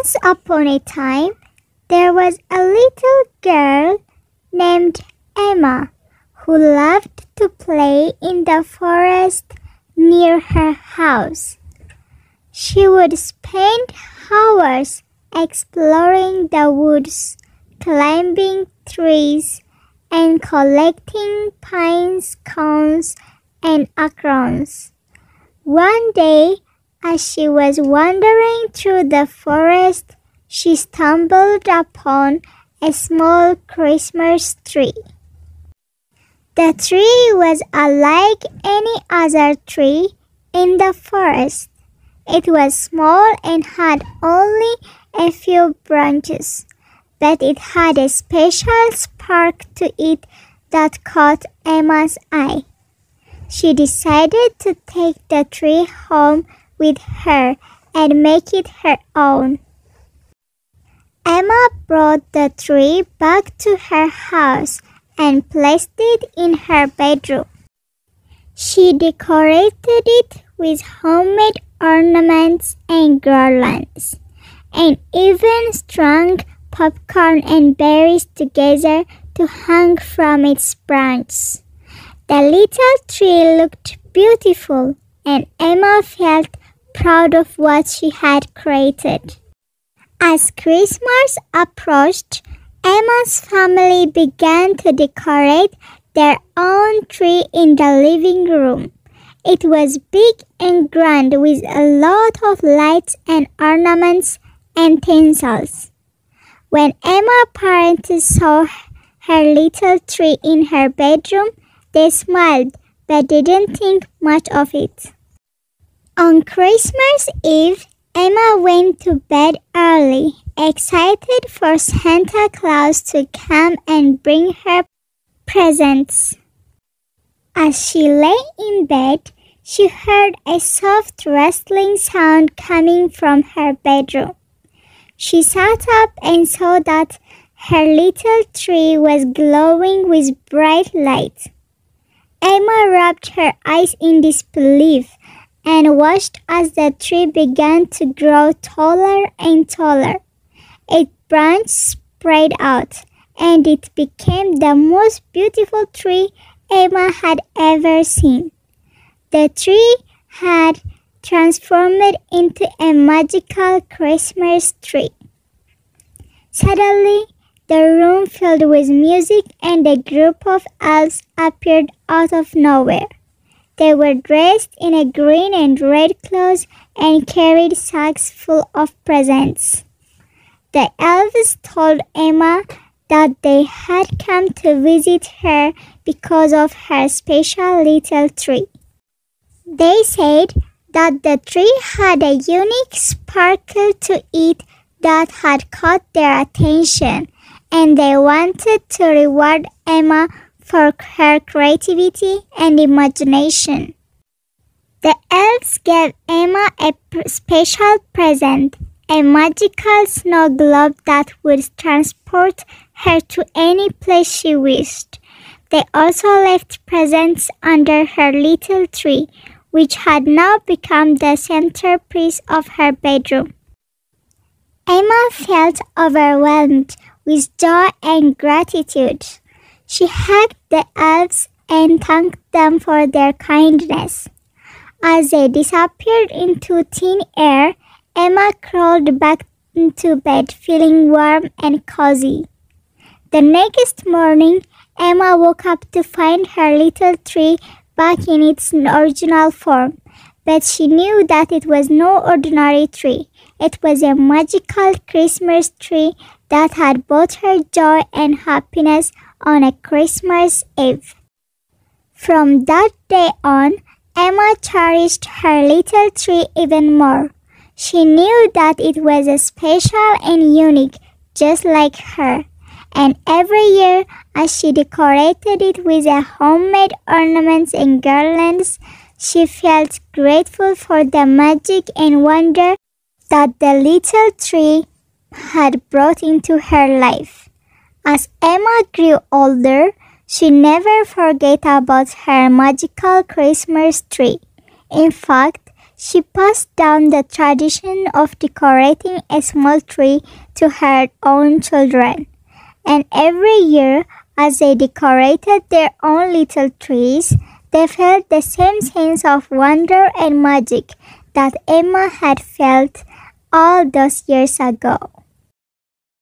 Once upon a time, there was a little girl named Emma who loved to play in the forest near her house. She would spend hours exploring the woods, climbing trees, and collecting pine cones and acorns. One day, as she was wandering through the forest, she stumbled upon a small Christmas tree. The tree was unlike any other tree in the forest. It was small and had only a few branches, but it had a special spark to it that caught Emma's eye. She decided to take the tree home with her and make it her own. Emma brought the tree back to her house and placed it in her bedroom. She decorated it with homemade ornaments and garlands, and even strung popcorn and berries together to hang from its branches. The little tree looked beautiful, and Emma felt proud of what she had created. As Christmas approached, Emma's family began to decorate their own tree in the living room. It was big and grand with a lot of lights and ornaments and tinsels. When Emma's parents saw her little tree in her bedroom, they smiled but didn't think much of it. On Christmas Eve, Emma went to bed early, excited for Santa Claus to come and bring her presents. As she lay in bed, she heard a soft rustling sound coming from her bedroom. She sat up and saw that her little tree was glowing with bright light. Emma rubbed her eyes in disbelief and watched as the tree began to grow taller and taller. Its branches spread out, and it became the most beautiful tree Emma had ever seen. The tree had transformed into a magical Christmas tree. Suddenly, the room filled with music, and a group of elves appeared out of nowhere. They were dressed in a green and red clothes and carried sacks full of presents. The elves told Emma that they had come to visit her because of her special little tree. They said that the tree had a unique sparkle to it that had caught their attention, and they wanted to reward Emma for her creativity and imagination. The elves gave Emma a special present, a magical snow globe that would transport her to any place she wished. They also left presents under her little tree, which had now become the centerpiece of her bedroom. Emma felt overwhelmed with joy and gratitude. She hugged the elves and thanked them for their kindness. As they disappeared into thin air, Emma crawled back into bed feeling warm and cozy. The next morning, Emma woke up to find her little tree back in its original form, but she knew that it was no ordinary tree. It was a magical Christmas tree that had brought her joy and happiness on a Christmas Eve. From that day on, Emma cherished her little tree even more. She knew that it was special and unique, just like her. And every year, as she decorated it with homemade ornaments and garlands, she felt grateful for the magic and wonder that the little tree had brought into her life. As Emma grew older, she never forgot about her magical Christmas tree. In fact, She passed down the tradition of decorating a small tree to her own children. And every year, as they decorated their own little trees, they felt the same sense of wonder and magic that Emma had felt all those years ago.